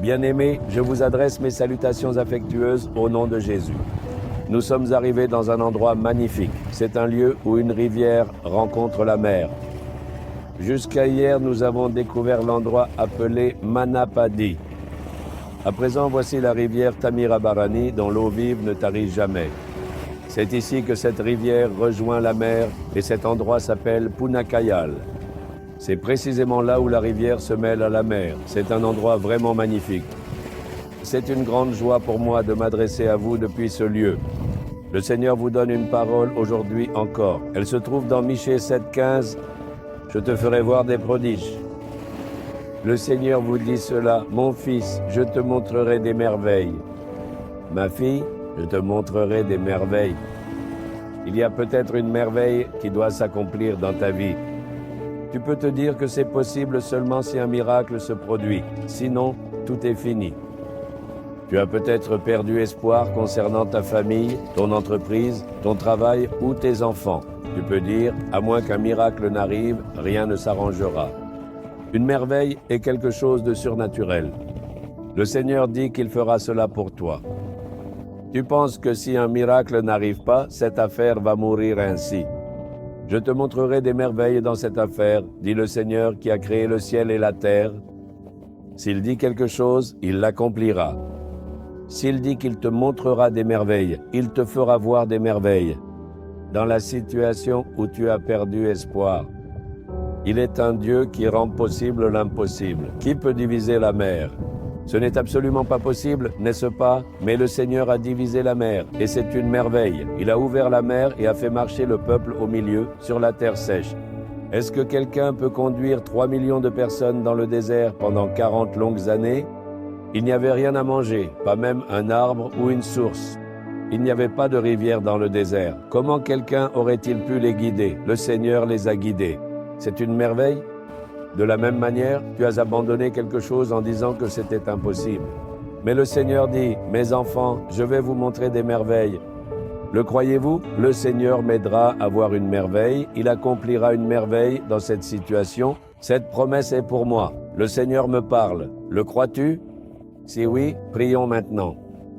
Bien-aimés, je vous adresse mes salutations affectueuses au nom de Jésus. Nous sommes arrivés dans un endroit magnifique. C'est un lieu où une rivière rencontre la mer. Jusqu'à hier, nous avons découvert l'endroit appelé Manapadi. À présent, voici la rivière Tamirabarani dont l'eau vive ne tarit jamais. C'est ici que cette rivière rejoint la mer et cet endroit s'appelle Punakayal. C'est précisément là où la rivière se mêle à la mer. C'est un endroit vraiment magnifique. C'est une grande joie pour moi de m'adresser à vous depuis ce lieu. Le Seigneur vous donne une parole aujourd'hui encore. Elle se trouve dans Michée 7,15. Je te ferai voir des prodiges. Le Seigneur vous dit cela. Mon fils, je te montrerai des merveilles. Ma fille, je te montrerai des merveilles. Il y a peut-être une merveille qui doit s'accomplir dans ta vie. Tu peux te dire que c'est possible seulement si un miracle se produit. Sinon, tout est fini. Tu as peut-être perdu espoir concernant ta famille, ton entreprise, ton travail ou tes enfants. Tu peux dire, à moins qu'un miracle n'arrive, rien ne s'arrangera. Une merveille est quelque chose de surnaturel. Le Seigneur dit qu'il fera cela pour toi. Tu penses que si un miracle n'arrive pas, cette affaire va mourir ainsi. Je te montrerai des merveilles dans cette affaire, dit le Seigneur qui a créé le ciel et la terre. S'il dit quelque chose, il l'accomplira. S'il dit qu'il te montrera des merveilles, il te fera voir des merveilles. Dans la situation où tu as perdu espoir, il est un Dieu qui rend possible l'impossible. Qui peut diviser la mer? Ce n'est absolument pas possible, n'est-ce pas? Mais le Seigneur a divisé la mer, et c'est une merveille. Il a ouvert la mer et a fait marcher le peuple au milieu, sur la terre sèche. Est-ce que quelqu'un peut conduire 3 millions de personnes dans le désert pendant 40 longues années? Il n'y avait rien à manger, pas même un arbre ou une source. Il n'y avait pas de rivière dans le désert. Comment quelqu'un aurait-il pu les guider? Le Seigneur les a guidés. C'est une merveille? De la même manière, tu as abandonné quelque chose en disant que c'était impossible. Mais le Seigneur dit, « Mes enfants, je vais vous montrer des merveilles. » Le croyez-vous? Le Seigneur m'aidera à voir une merveille. Il accomplira une merveille dans cette situation. Cette promesse est pour moi. Le Seigneur me parle. Le crois-tu? Si oui, prions maintenant.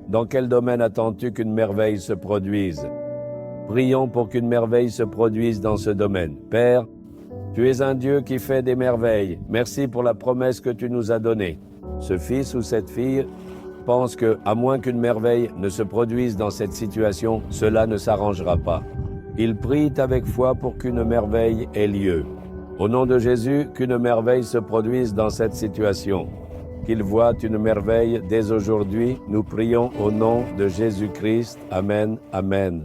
Dans quel domaine attends-tu qu'une merveille se produise? Prions pour qu'une merveille se produise dans ce domaine. Père, tu es un Dieu qui fait des merveilles. Merci pour la promesse que tu nous as donnée. Ce fils ou cette fille pense que, à moins qu'une merveille ne se produise dans cette situation, cela ne s'arrangera pas. Il prie avec foi pour qu'une merveille ait lieu. Au nom de Jésus, qu'une merveille se produise dans cette situation. Qu'il voie une merveille dès aujourd'hui. Nous prions au nom de Jésus-Christ. Amen. Amen.